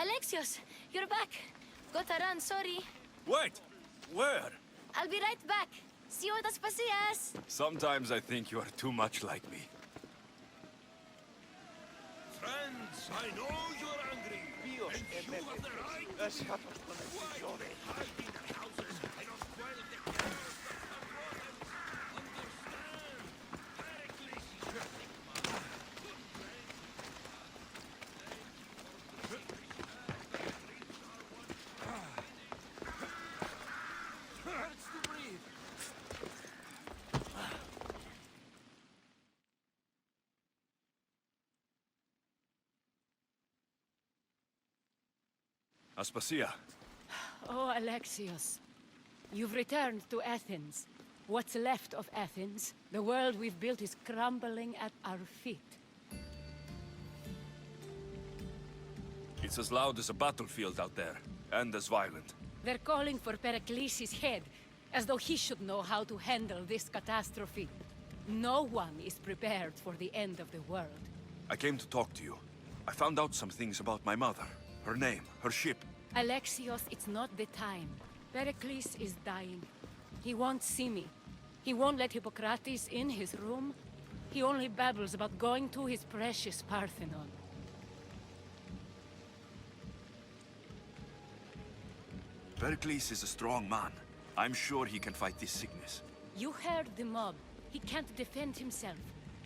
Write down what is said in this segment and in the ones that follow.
Alexios, you're back. Gotta run, sorry. Wait! Where? I'll be right back. See you at Aspasias. Sometimes I think you are too much like me. Friends, I know you're angry. And you have the right to be. Why do they hide in their houses and not quell the terrors that have brought them? Understand? Pericles is your sick man. Good friend. Hurts to breathe. Aspasia, Oh, Alexios. You've returned to Athens. What's left of Athens, the world we've built is crumbling at our feet. it's as loud as a battlefield out there, and as violent. They're calling for Pericles' head, as though he should know how to handle this catastrophe. No one is prepared for the end of the world. I came to talk to you. I found out some things about my mother. Her name, her ship. Alexios, it's not the time. Pericles is dying. He won't see me. He won't let Hippocrates in his room. He only babbles about going to his precious Parthenon. Pericles is a strong man. I'm sure he can fight this sickness. You heard the mob. He can't defend himself.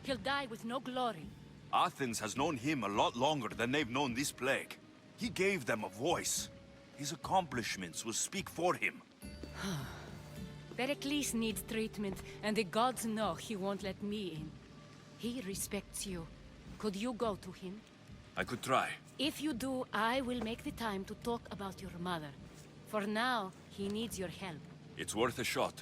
He'll die with no glory. Athens has known him a lot longer than they've known this plague. He gave them a voice. His accomplishments will speak for him. Pericles needs treatment, and the gods know he won't let me in. He respects you. Could you go to him? I could try. If you do, I will make the time to talk about your mother. For now, he needs your help. It's worth a shot.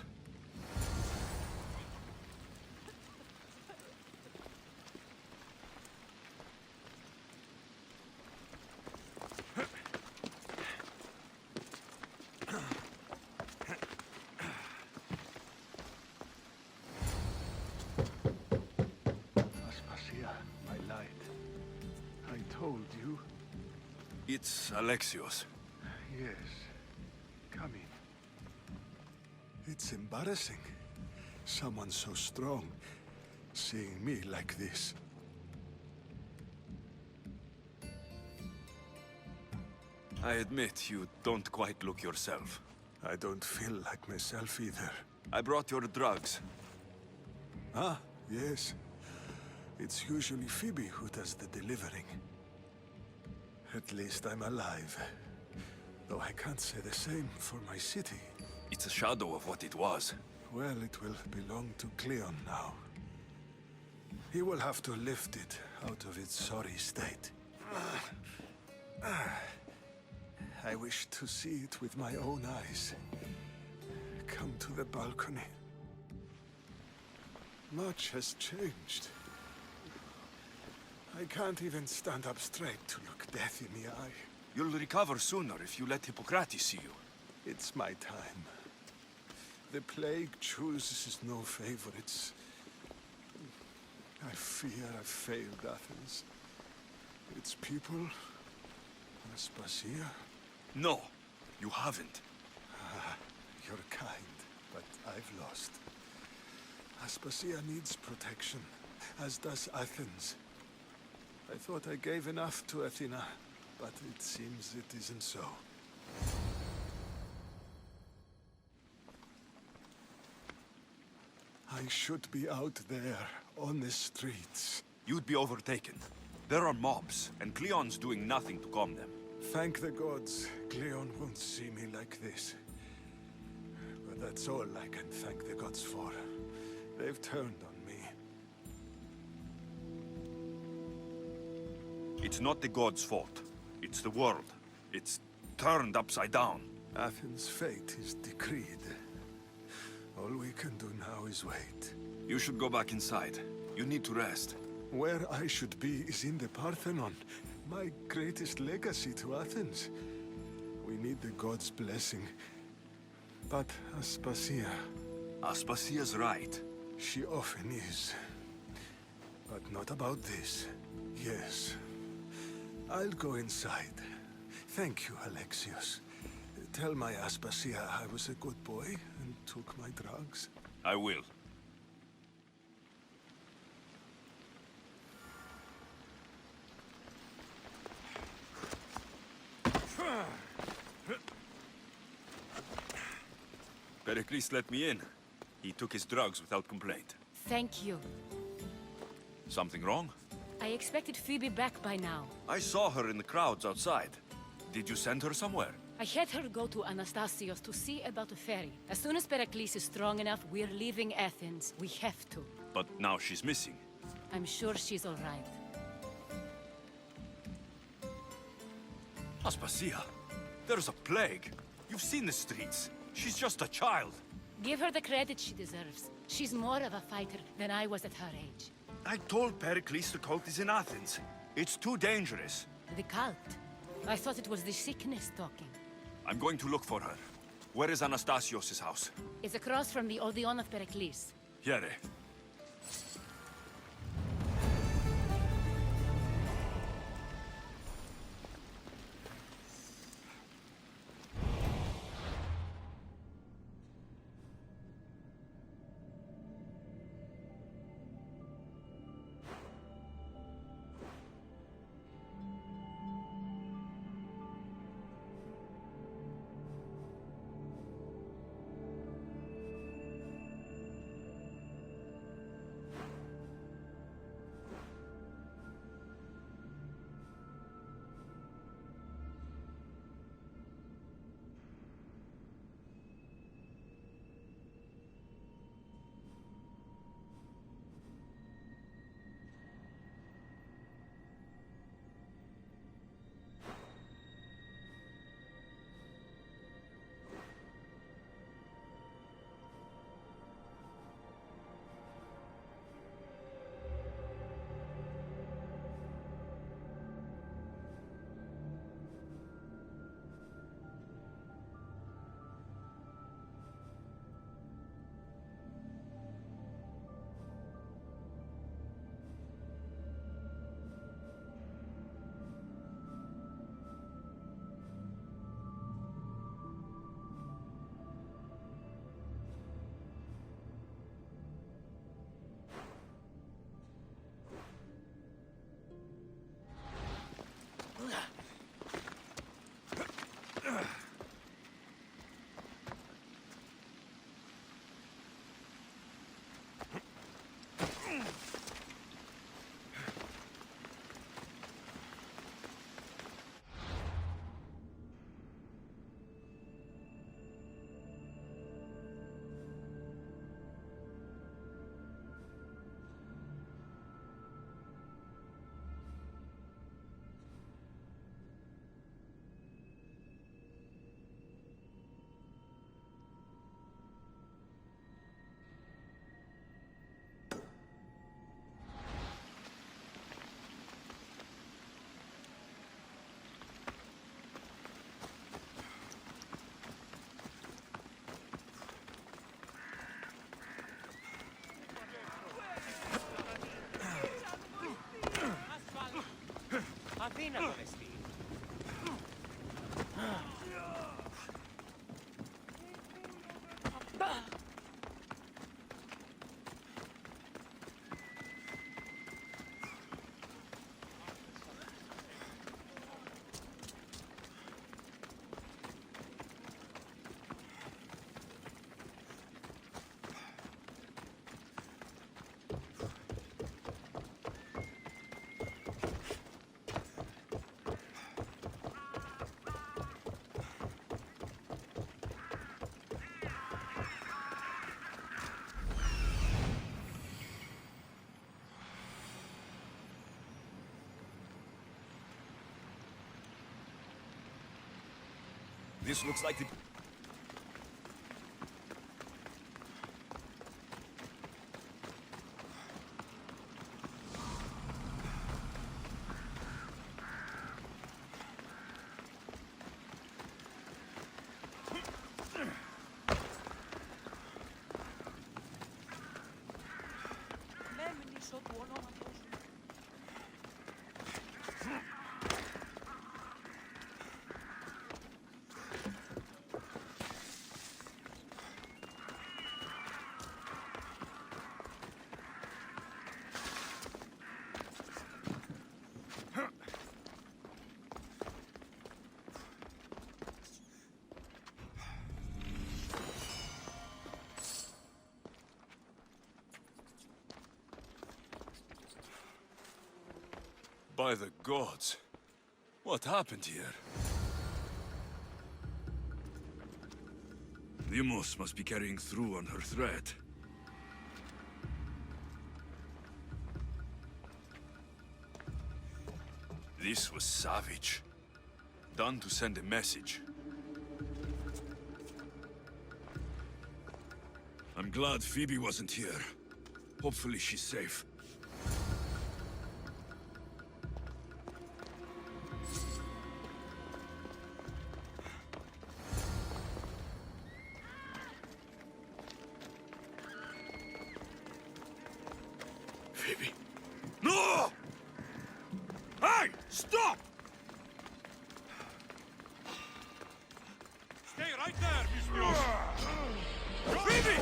Aspasia, my light. I told you. It's Alexios. Yes. Come in. It's embarrassing. Someone so strong, seeing me like this. I admit you don't quite look yourself. I don't feel like myself either. I brought your drugs. Ah, yes. It's usually Phoebe who does the delivering. At least I'm alive. Though I can't say the same for my city. It's a shadow of what it was. Well, it will belong to Cleon now. He will have to lift it out of its sorry state. I wish to see it with my own eyes. Come to the balcony. Much has changed. I can't even stand up straight to look death in the eye. You'll recover sooner if you let Hippocrates see you. It's my time. The plague chooses no favorites. I fear I've failed Athens. Its people, Aspasia. No, you haven't. You're kind, but I've lost. Aspasia needs protection, as does Athens. I thought I gave enough to Athena, but it seems it isn't so. I should be out there, on the streets. You'd be overtaken. There are mobs, and Cleon's doing nothing to calm them. Thank the gods, Cleon won't see me like this. But that's all I can thank the gods for. They've turned on me. It's not the gods' fault. It's the world. It's turned upside down. Athens' fate is decreed. All we can do now is wait. You should go back inside. You need to rest. Where I should be is in the Parthenon, my greatest legacy to Athens. We need the gods' blessing. But Aspasia... Aspasia's right. She often is. But not about this. Yes. I'll go inside. Thank you, Alexios. Tell my Aspasia I was a good boy and took my drugs. I will. Pericles let me in. He took his drugs without complaint. Thank you. Something wrong? I expected Phoebe back by now. I saw her in the crowds outside. Did you send her somewhere? I had her go to Anastasios to see about a ferry. As soon as Pericles is strong enough, we're leaving Athens. We have to. But now she's missing. I'm sure she's all right. Aspasia, there's a plague. You've seen the streets. She's just a child. Give her the credit she deserves. She's more of a fighter than I was at her age. I told Pericles the cult is in Athens. It's too dangerous. The cult? I thought it was the sickness talking. I'm going to look for her. Where is Anastasios' house? It's across from the Odeon of Pericles. Here. Αδύνατο εστί. This looks like the... Μέμνησο του ονόματος. By the gods. What happened here? Limos must be carrying through on her threat. This was savage. Done to send a message. I'm glad Phoebe wasn't here. Hopefully she's safe. Phoebe. No! Hey! Stop! Stay right there, Miss Muse. Phoebe!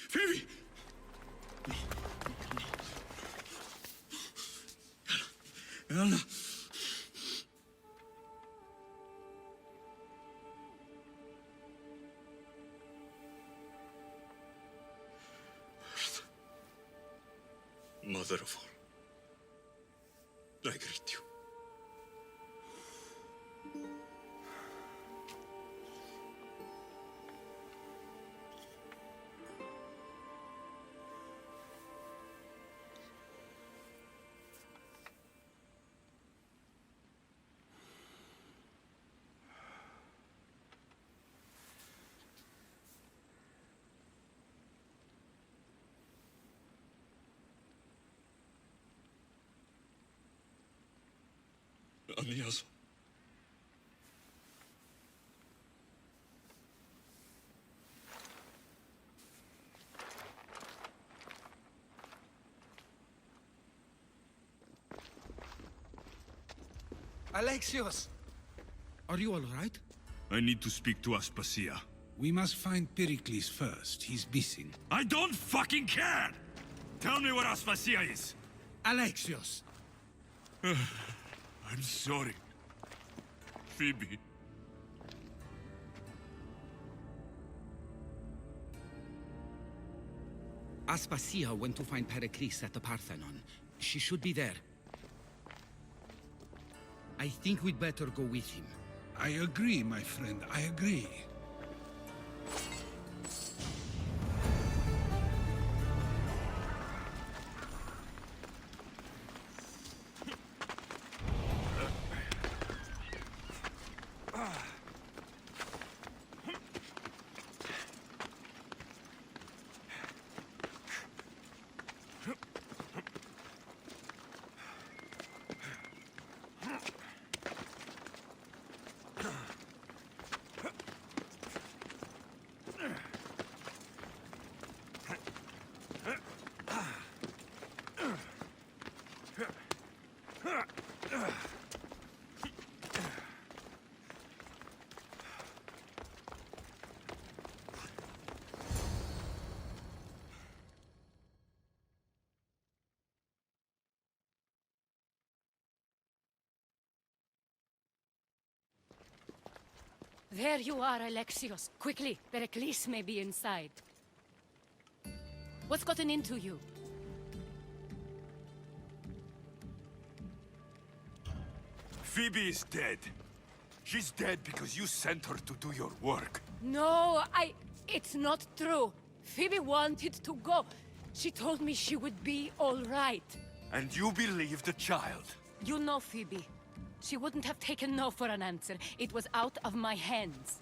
Phoebe! Anna! Mother of all, I greet you. Aniaso. Alexios! Are you all right? I need to speak to Aspasia. We must find Pericles first. He's missing. I don't fucking care! Tell me where Aspasia is! Alexios! I'm sorry. Phoebe. Aspasia went to find Pericles at the Parthenon. She should be there. I think we'd better go with him. I agree, my friend. I agree. There you are, Alexios. Quickly, Pericles may be inside. What's gotten into you? Phoebe is dead. She's dead because you sent her to do your work. No, it's not true. Phoebe wanted to go. She told me she would be all right. And you believe the child. You know Phoebe. She wouldn't have taken no for an answer. It was out of my hands.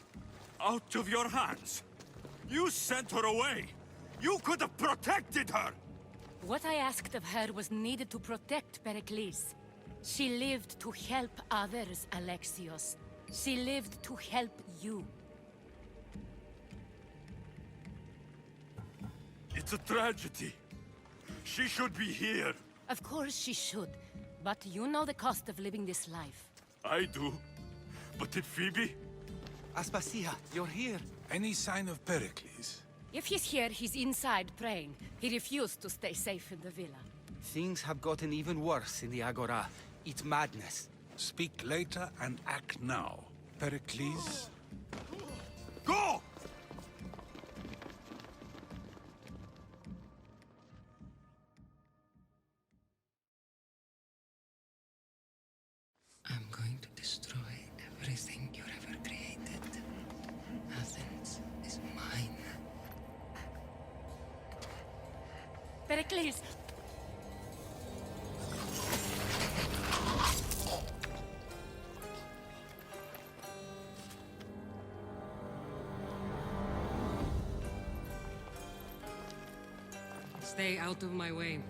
Out of your hands? You sent her away! You could have protected her! What I asked of her was needed to protect Pericles. She lived to help others, Alexios. She lived to help you. It's a tragedy. She should be here. Of course she should. But you know the cost of living this life. I do. But did Phoebe? Aspasia, you're here. Any sign of Pericles? If he's here, he's inside praying. He refused to stay safe in the villa. Things have gotten even worse in the Agora. It's madness. Speak later and act now. Pericles? Go! I'm going to destroy everything you ever created. Athens is mine. Pericles! Stay out of my way.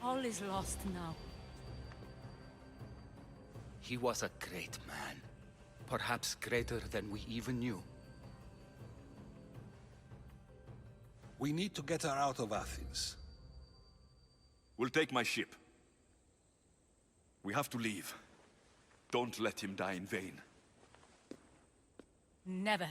All is lost now. He was a great man. Perhaps greater than we even knew. We need to get her out of Athens. We'll take my ship. We have to leave. Don't let him die in vain. Never.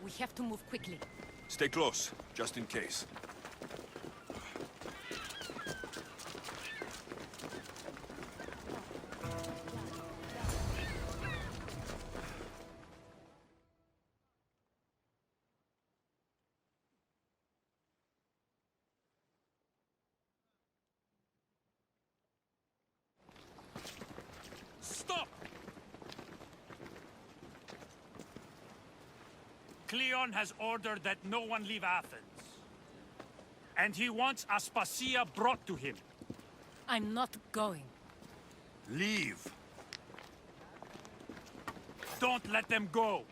We have to move quickly. Stay close, just in case. Stop! Cleon has ordered that no one leave Athens. And he wants Aspasia brought to him. I'm not going. Leave. Don't let them go.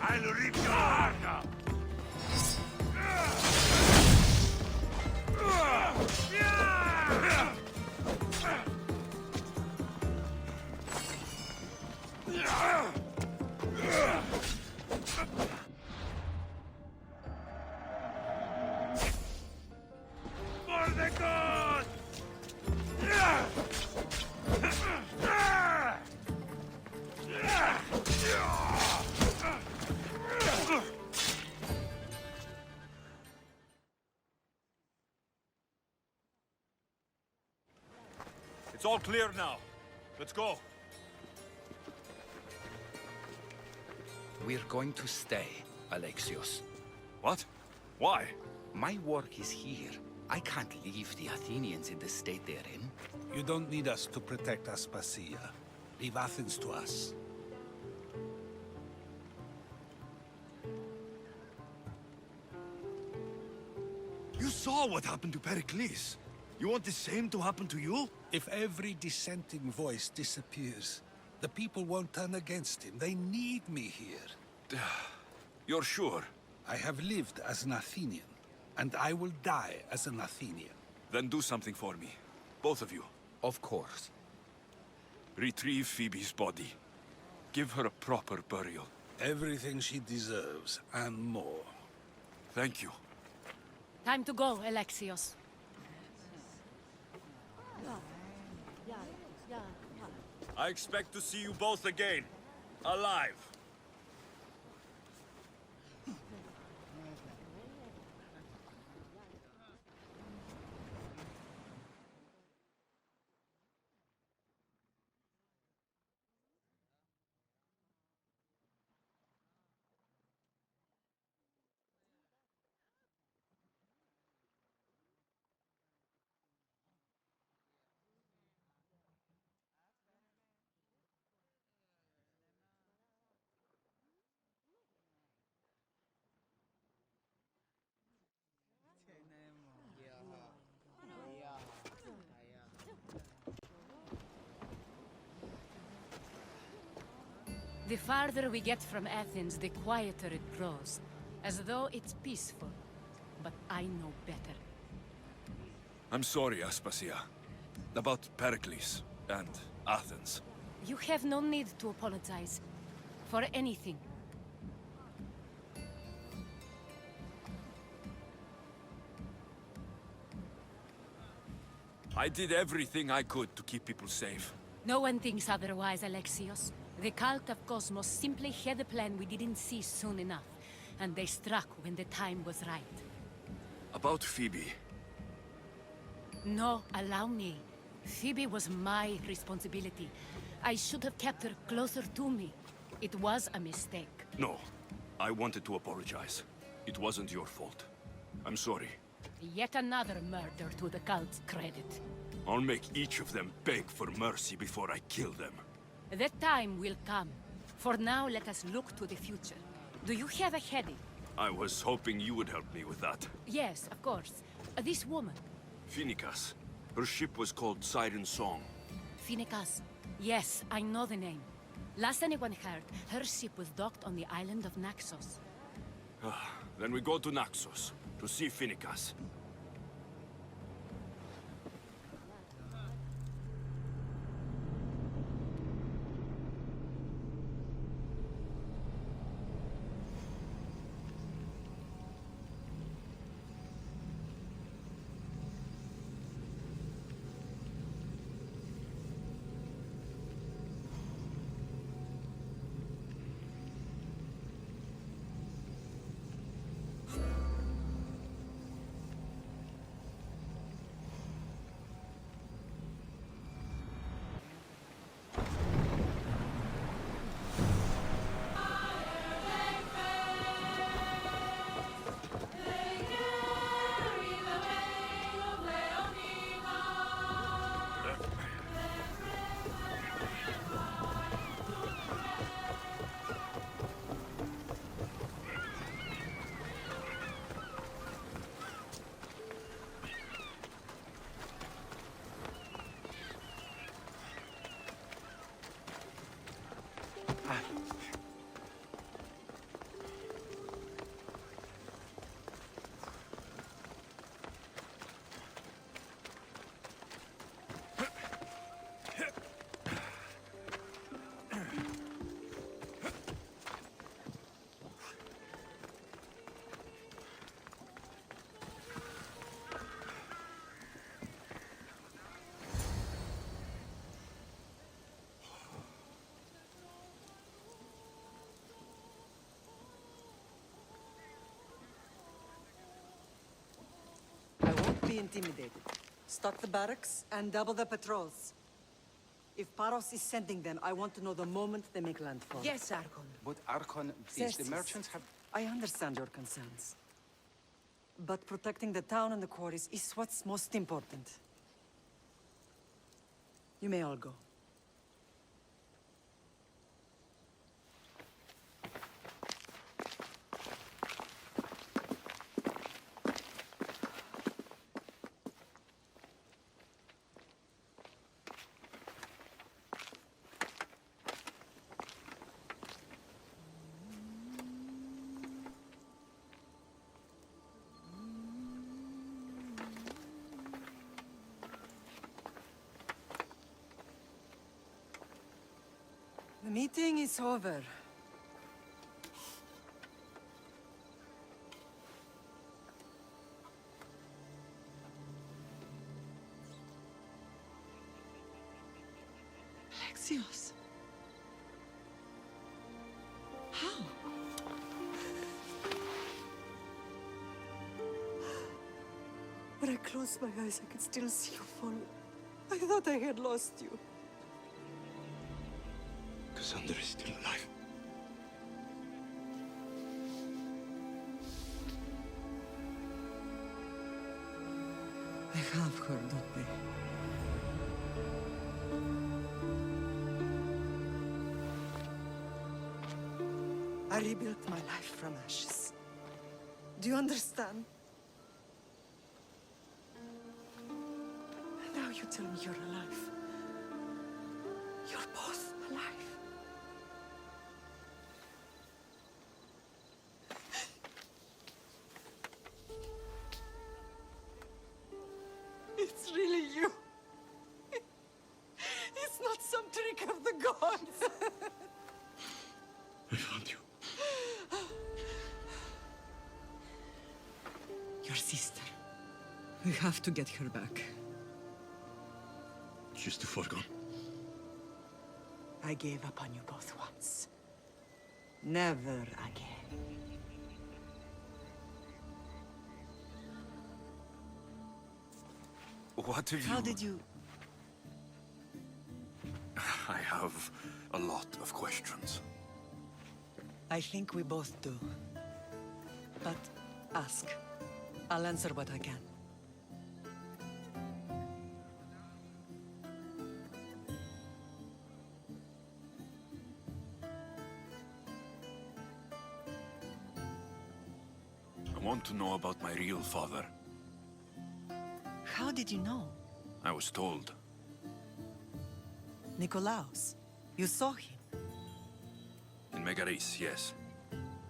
I'll rip your heart out. For the gods! It's all clear now. Let's go. We're going to stay, Alexios. What? Why? My work is here. I can't leave the Athenians in the state they're in. You don't need us to protect Aspasia. Leave Athens to us. You saw what happened to Pericles. You want the same to happen to you? If every dissenting voice disappears, the people won't turn against him. They need me here. You're sure? I have lived as an Athenian, and I will die as an Athenian. Then do something for me. Both of you. Of course. Retrieve Phoebe's body. Give her a proper burial. Everything she deserves, and more. Thank you. Time to go, Alexios. I expect to see you both again. Alive. The farther we get from Athens, the quieter it grows. As though it's peaceful. But I know better. I'm sorry, Aspasia. About Pericles and Athens. You have no need to apologize. For anything. I did everything I could to keep people safe. No one thinks otherwise, Alexios. The cult of Cosmos simply had a plan we didn't see soon enough. And they struck when the time was right. About Phoebe. No, allow me. Phoebe was my responsibility. I should have kept her closer to me. It was a mistake. No. I wanted to apologize. It wasn't your fault. I'm sorry. Yet another murder to the cult's credit. I'll make each of them beg for mercy before I kill them. That time will come. For now, let us look to the future. Do you have a heading? I was hoping you would help me with that. Yes, of course. This woman. Phoenicas. Her ship was called Siren Song. Phoenicas. Yes, I know the name. Last anyone heard, her ship was docked on the island of Naxos. Then we go to Naxos, to see Phoenicas. be intimidated. Stock the barracks and double the patrols. If Paros is sending them, I want to know the moment they make landfall. Yes, Archon. But Archon, please, the Yes, merchants have... I understand your concerns. But protecting the town and the quarries is what's most important. You may all go. The meeting is over. Alexios. How? When I closed my eyes, I could still see you fall. I thought I had lost you. Cassandra is still alive. I have her, don't they? I rebuilt my life from ashes. Do you understand? Now you tell me you're alive. You're both alive. It's really you. It's not some trick of the gods. I found you. Your sister. We have to get her back. She's too far gone. I gave up on you both once. Never again. What have you... How did you... I have a lot of questions. I think we both do. But ask. I'll answer what I can. I want to know about my real father. How did you know? I was told. Nikolaos. You saw him. In Megaris, yes.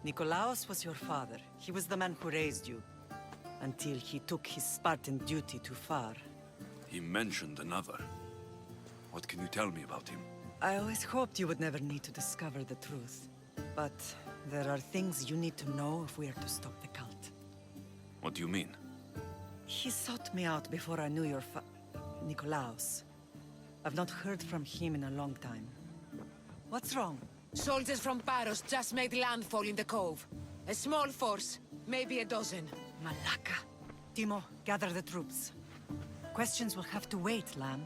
Nikolaos was your father. He was the man who raised you. Until he took his Spartan duty too far. He mentioned another. What can you tell me about him? I always hoped you would never need to discover the truth. But there are things you need to know if we are to stop the cult. What do you mean? He sought me out before I knew your Nikolaos. I've not heard from him in a long time. What's wrong? Soldiers from Paros just made landfall in the cove. A small force, maybe a dozen. Malaka. Timo, gather the troops. Questions will have to wait, Lamb.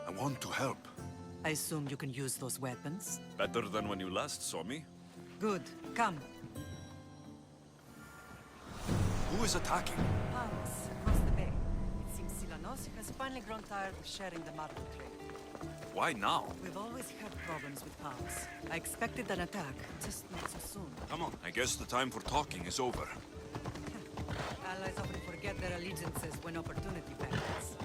I want to help. I assume you can use those weapons? Better than when you last saw me. Good. Come. Who is attacking? Paros, across the bay. It seems Silanos has finally grown tired of sharing the marble trade. Why now? We've always had problems with Paros. I expected an attack, just not so soon. Come on. I guess the time for talking is over. Allies often forget their allegiances when opportunity passes.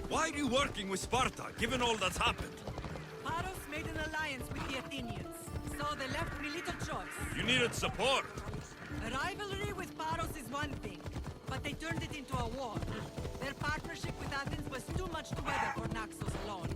Why are you working with Sparta, given all that's happened? Paros made an alliance with the Athenians, so they left me little choice. You needed support. A rivalry with Paros is one thing, but they turned it into a war. Their partnership with Athens was too much to weather for Naxos alone.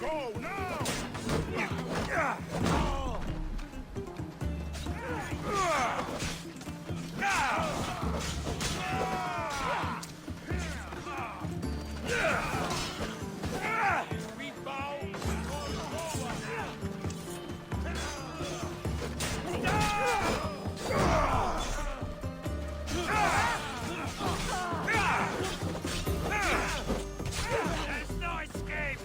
Go now! We bow There's no escape!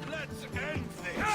Let's end this!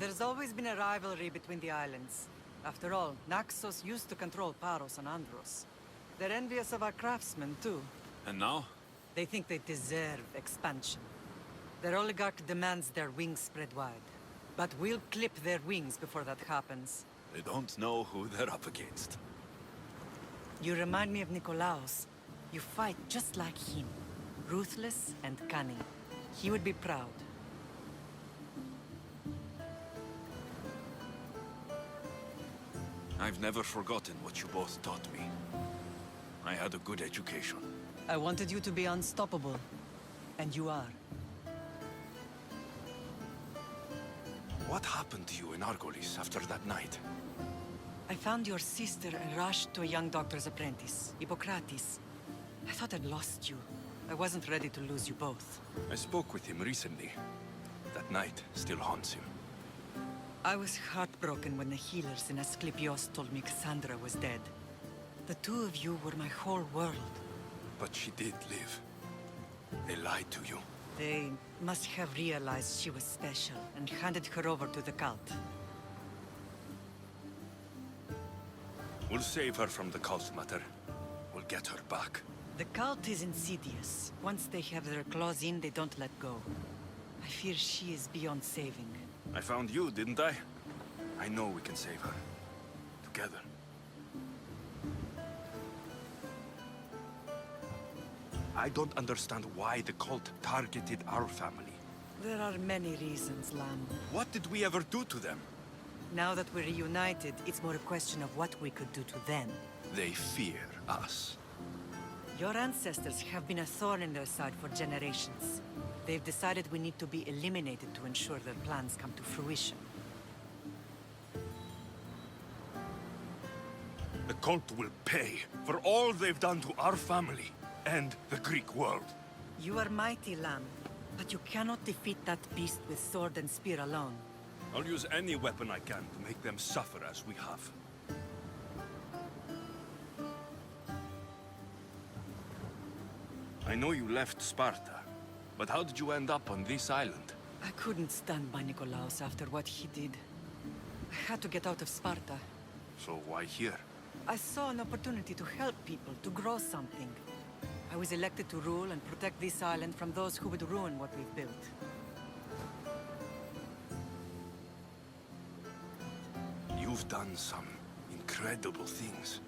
There's always been a rivalry between the islands. After all, Naxos used to control Paros and Andros. They're envious of our craftsmen, too. And now? They think they deserve expansion. Their oligarch demands their wings spread wide. But we'll clip their wings before that happens. They don't know who they're up against. You remind me of Nikolaos. You fight just like him. Ruthless and cunning. He would be proud. I've never forgotten what you both taught me. I had a good education. I wanted you to be unstoppable. And you are. What happened to you in Argolis after that night? I found your sister and rushed to a young doctor's apprentice, Hippocrates. I thought I'd lost you. I wasn't ready to lose you both. I spoke with him recently. That night still haunts him. I was heartbroken when the healers in Asclepios told me Cassandra was dead. The two of you were my whole world. But she did live. They lied to you. They must have realized she was special and handed her over to the cult. We'll save her from the cult matter. We'll get her back. The cult is insidious. Once they have their claws in, they don't let go. I fear she is beyond saving. I found you, didn't I? I know we can save her. Together. I don't understand why the cult targeted our family. There are many reasons, Lamb. What did we ever do to them? Now that we're reunited, it's more a question of what we could do to them. They fear us. Your ancestors have been a thorn in their side for generations. They've decided we need to be eliminated to ensure their plans come to fruition. The cult will pay for all they've done to our family and the Greek world. You are mighty, Lamb, but you cannot defeat that beast with sword and spear alone. I'll use any weapon I can to make them suffer as we have. I know you left Sparta, but how did you end up on this island? I couldn't stand by Nikolaos after what he did. I had to get out of Sparta. So why here? I saw an opportunity to help people, to grow something. I was elected to rule and protect this island from those who would ruin what we've built. You've done some incredible things.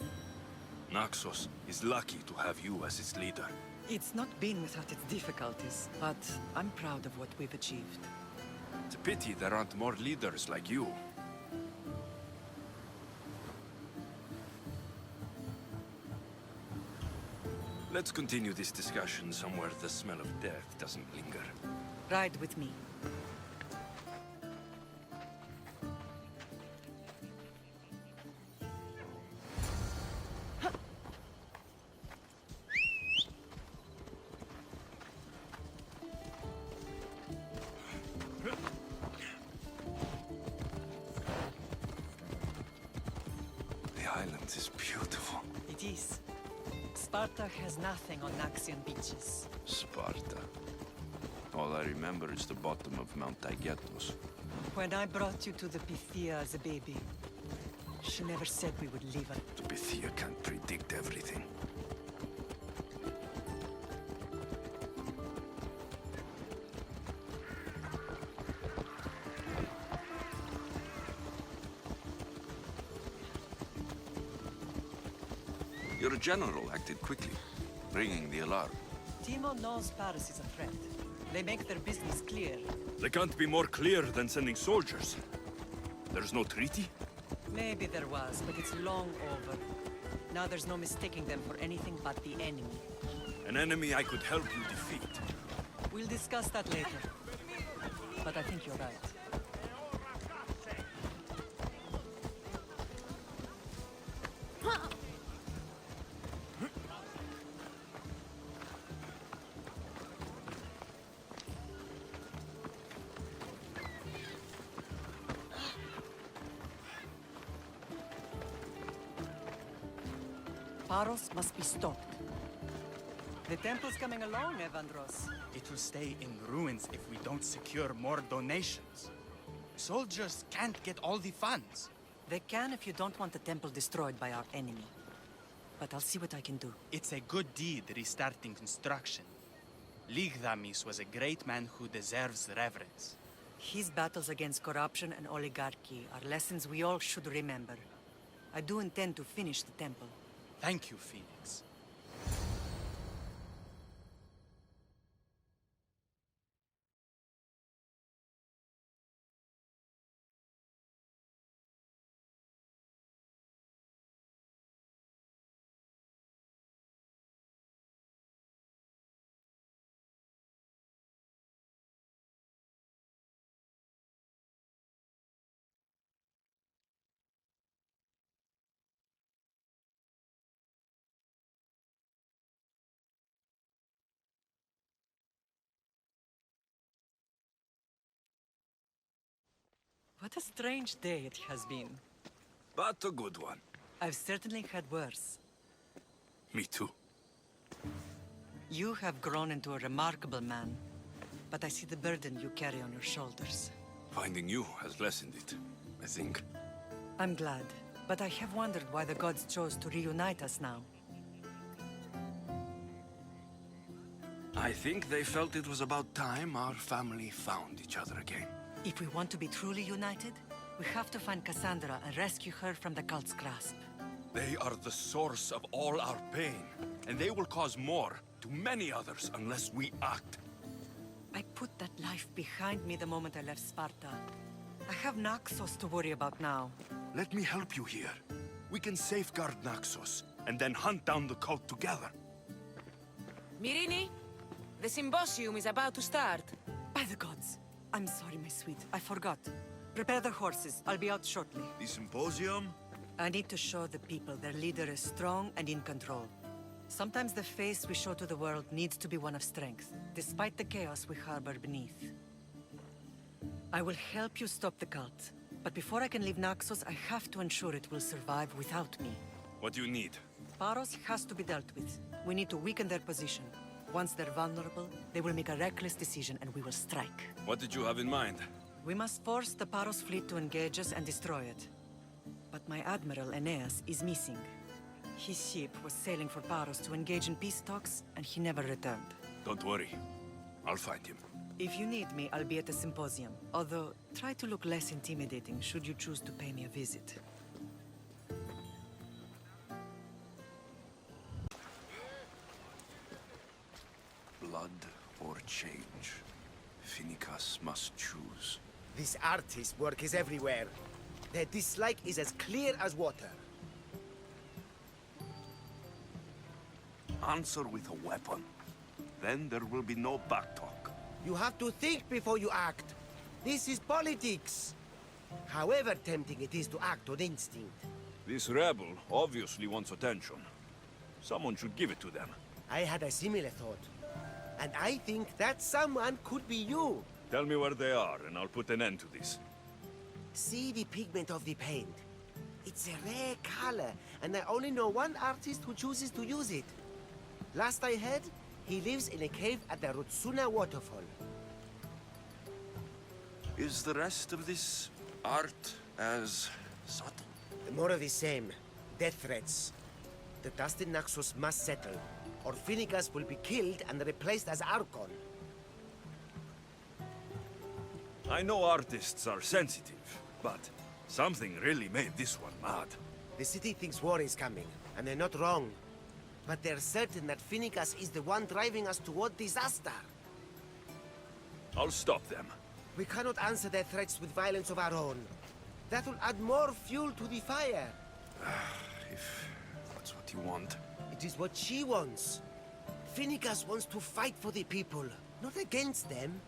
Naxos is lucky to have you as its leader. It's not been without its difficulties, but I'm proud of what we've achieved. It's a pity there aren't more leaders like you. Let's continue this discussion somewhere the smell of death doesn't linger. Ride with me. The island is beautiful. It is. Sparta has nothing on Naxian beaches. Sparta. All I remember is the bottom of Mount Taygetos. When I brought you to the Pythia as a baby, she never said we would leave her. The Pythia can't predict everything. Your general acted quickly, ringing the alarm. Timo knows Paris is a threat. They make their business clear. They can't be more clear than sending soldiers. There's no treaty? Maybe there was, but it's long over. Now there's no mistaking them for anything but the enemy. An enemy I could help you defeat. We'll discuss that later. But I think you're right. Paros must be stopped. The temple's coming along, Evandros. It will stay in ruins if we don't secure more donations. Soldiers can't get all the funds. They can if you don't want the temple destroyed by our enemy. But I'll see what I can do. It's a good deed restarting construction. Ligdamis was a great man who deserves reverence. His battles against corruption and oligarchy are lessons we all should remember. I do intend to finish the temple. Thank you, Phoenix. What a strange day it has been. But a good one. I've certainly had worse. Me too. You have grown into a remarkable man, but I see the burden you carry on your shoulders. Finding you has lessened it, I think. I'm glad, but I have wondered why the gods chose to reunite us now. I think they felt it was about time our family found each other again. If we want to be truly united, we have to find Cassandra and rescue her from the cult's grasp. They are the source of all our pain, and they will cause more to many others unless we act. I put that life behind me the moment I left Sparta. I have Naxos to worry about now. Let me help you here. We can safeguard Naxos, and then hunt down the cult together. Myrrine, the symposium is about to start. By the gods! I'm sorry, my sweet. I forgot. Prepare the horses. I'll be out shortly. The symposium? I need to show the people their leader is strong and in control. Sometimes the face we show to the world needs to be one of strength, despite the chaos we harbor beneath. I will help you stop the cult, but before I can leave Naxos, I have to ensure it will survive without me. What do you need? Paros has to be dealt with. We need to weaken their position. Once they're vulnerable, they will make a reckless decision and we will strike. What did you have in mind? We must force the Paros fleet to engage us and destroy it. But my admiral, Aeneas, is missing. His ship was sailing for Paros to engage in peace talks, and he never returned. Don't worry. I'll find him. If you need me, I'll be at the symposium. Although, try to look less intimidating should you choose to pay me a visit. Blood or change? Finicus must choose. This artist's work is everywhere. Their dislike is as clear as water. Answer with a weapon. Then there will be no backtalk. You have to think before you act. This is politics. However tempting it is to act on instinct. This rebel obviously wants attention. Someone should give it to them. I had a similar thought. And I think that someone could be you. Tell me where they are, and I'll put an end to this. See the pigment of the paint. It's a rare color, and I only know one artist who chooses to use it. Last I heard, he lives in a cave at the Rotsuna waterfall. Is the rest of this art as subtle? More of the same. Death threats. The dust in Naxos must settle, or Finicus will be killed and replaced as Archon. I know artists are sensitive, but something really made this one mad. The city thinks war is coming, and they're not wrong. But they're certain that Finicus is the one driving us toward disaster. I'll stop them. We cannot answer their threats with violence of our own. That will add more fuel to the fire. If that's what you want. It is what she wants. Finicus wants to fight for the people, not against them.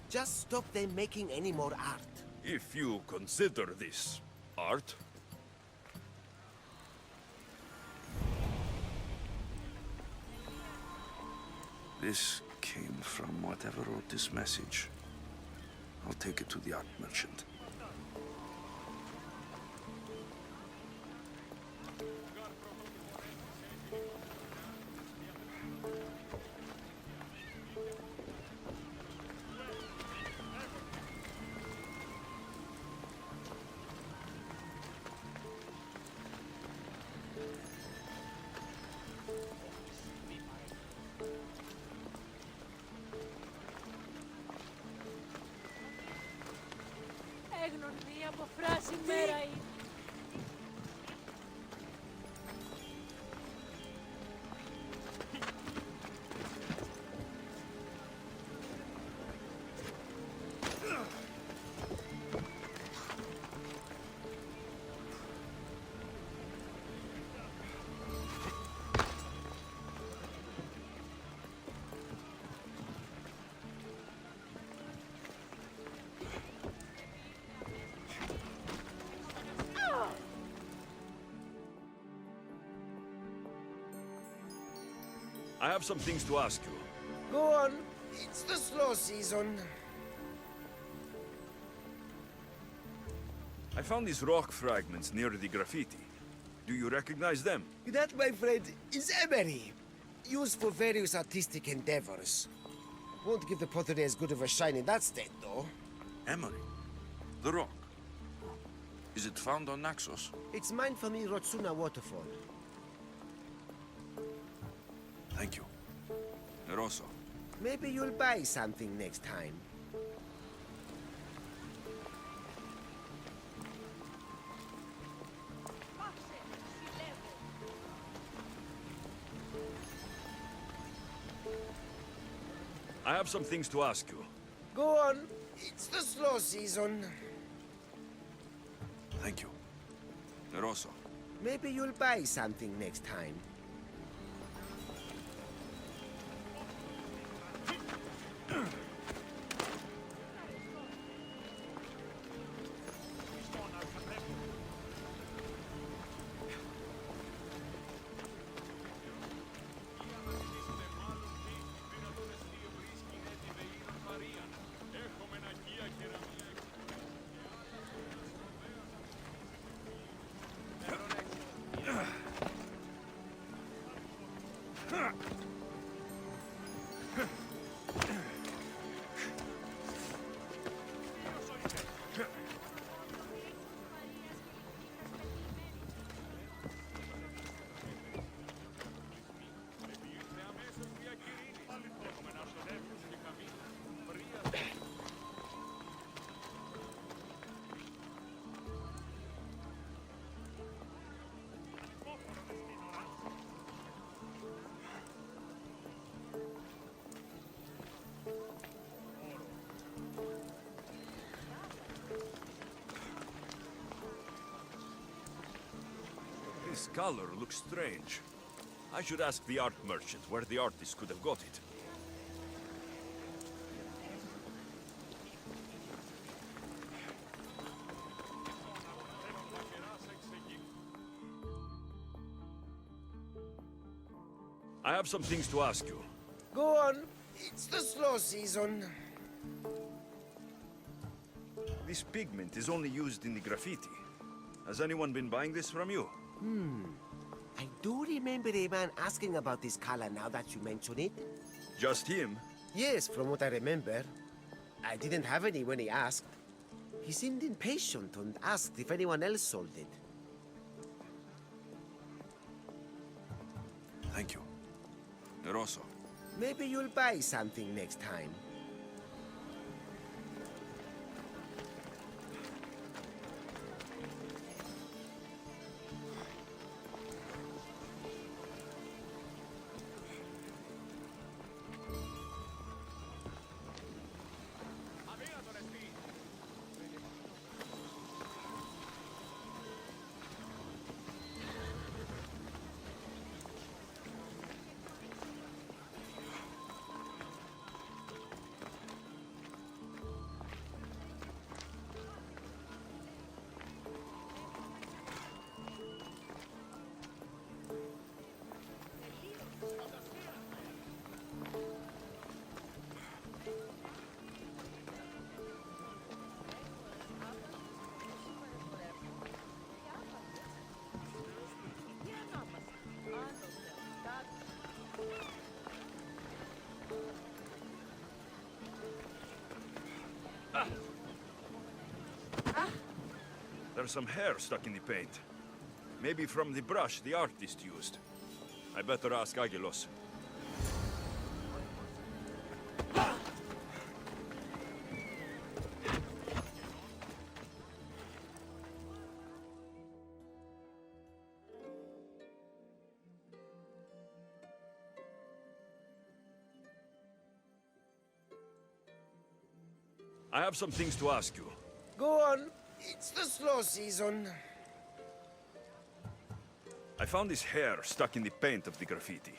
Just stop them making any more art. If you consider this art. This came from whatever wrote this message. I'll take it to the art merchant. Έγνωνη από φράση μέρα είναι. I have some things to ask you. Go on. It's the slow season. I found these rock fragments near the graffiti. Do you recognize them? That, my friend, is emery. Used for various artistic endeavors. Won't give the pottery as good of a shine in that state, though. Emery? The rock? Is it found on Naxos? It's mined from the Rotsuna waterfall. Thank you. Neroso. Maybe you'll buy something next time. I have some things to ask you. Go on. It's the slow season. Thank you. Neroso. Maybe you'll buy something next time. This color looks strange. I should ask the art merchant where the artist could have got it. I have some things to ask you. Go on. It's the slow season. This pigment is only used in the graffiti. Has anyone been buying this from you? I do remember a man asking about this color now that you mention it. Just him? Yes, from what I remember. I didn't have any when he asked. He seemed impatient and asked if anyone else sold it. Thank you. Eroso. Maybe you'll buy something next time. There's some hair stuck in the paint. Maybe from the brush the artist used. I better ask Agilos. I have some things to ask you. Go on. It's the slow season. I found this hair stuck in the paint of the graffiti.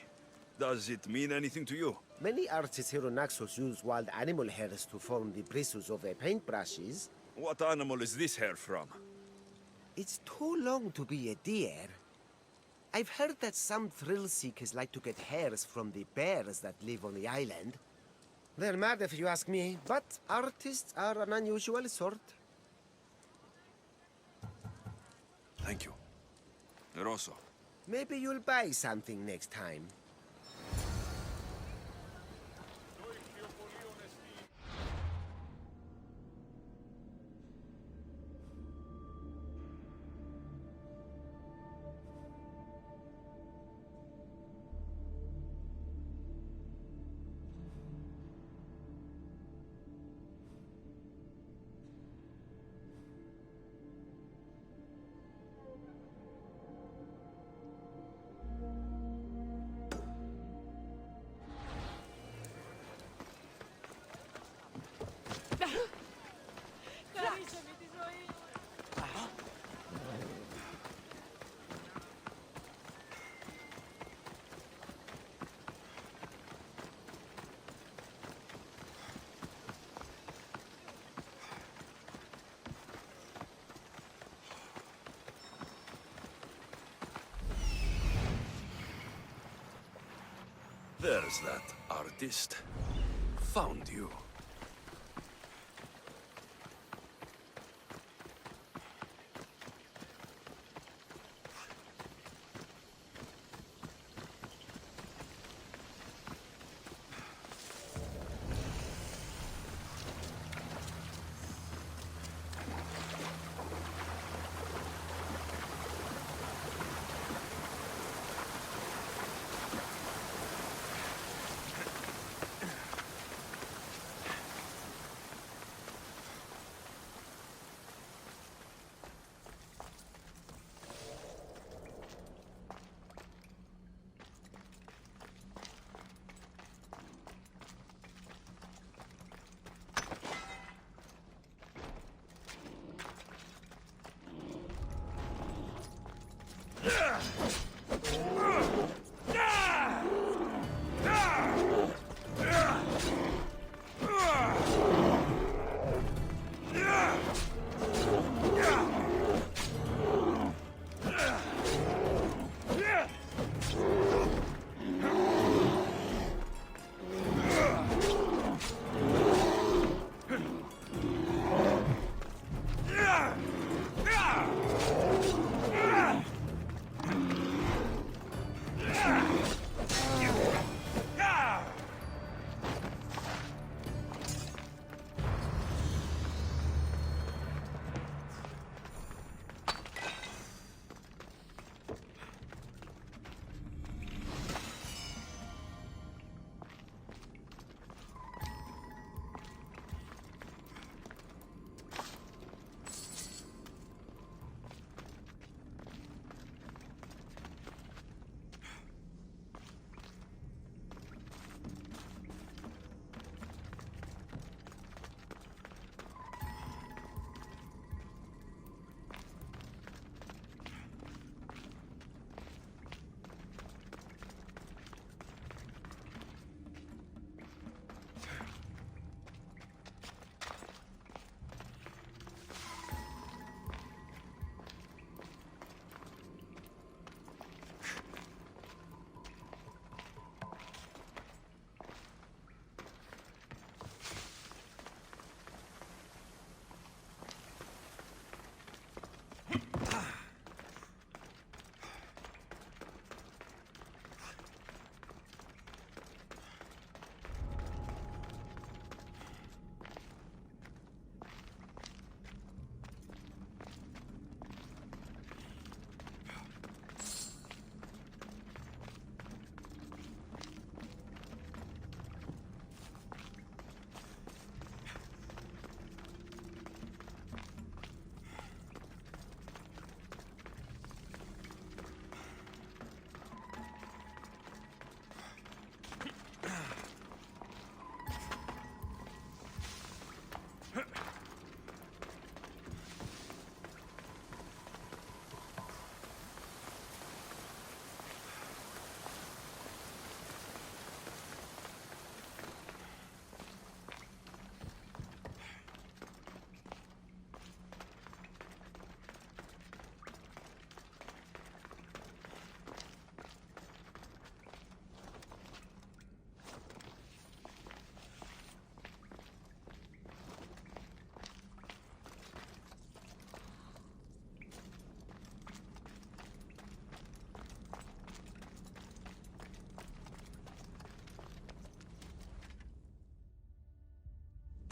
Does it mean anything to you? Many artists here on Naxos use wild animal hairs to form the bristles of their paintbrushes. What animal is this hair from? It's too long to be a deer. I've heard that some thrill seekers like to get hairs from the bears that live on the island. They're mad if you ask me, but artists are an unusual sort. Thank you. Eroso. Maybe you'll buy something next time. There's that artist. Found you.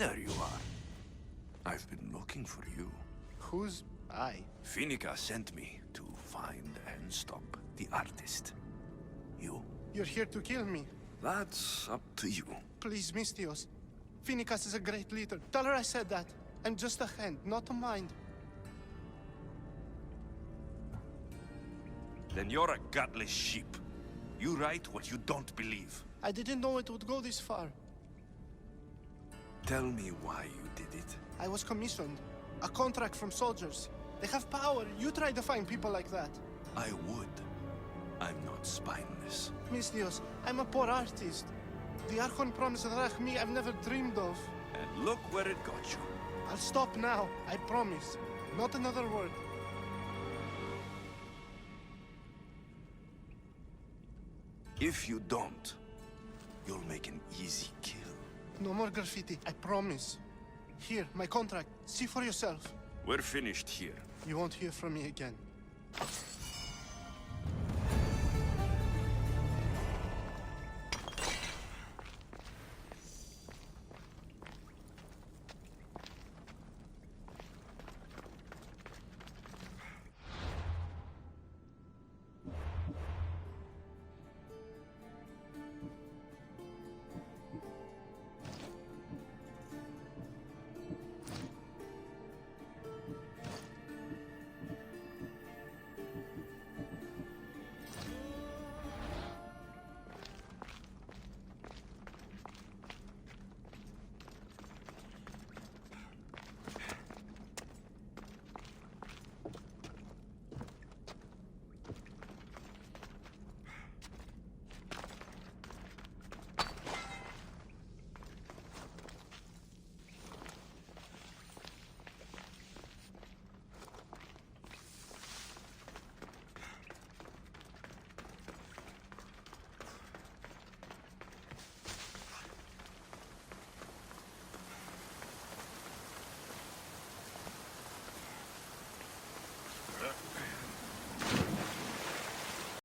There you are. I've been looking for you. Who's I? Finica sent me to find and stop the artist. You? You're here to kill me. That's up to you. Please, Mistios. Finicas is a great leader. Tell her I said that. I'm just a hand, not a mind. Then you're a gutless sheep. You write what you don't believe. I didn't know it would go this far. Tell me why you did it. I was commissioned. A contract from soldiers. They have power. You try to find people like that. I would. I'm not spineless. Mistios, I'm a poor artist. The Archon promised Rach me I've never dreamed of. And look where it got you. I'll stop now, I promise. Not another word. If you don't, you'll make an easy kill. No more graffiti, I promise. Here, my contract. See for yourself. We're finished here. You won't hear from me again.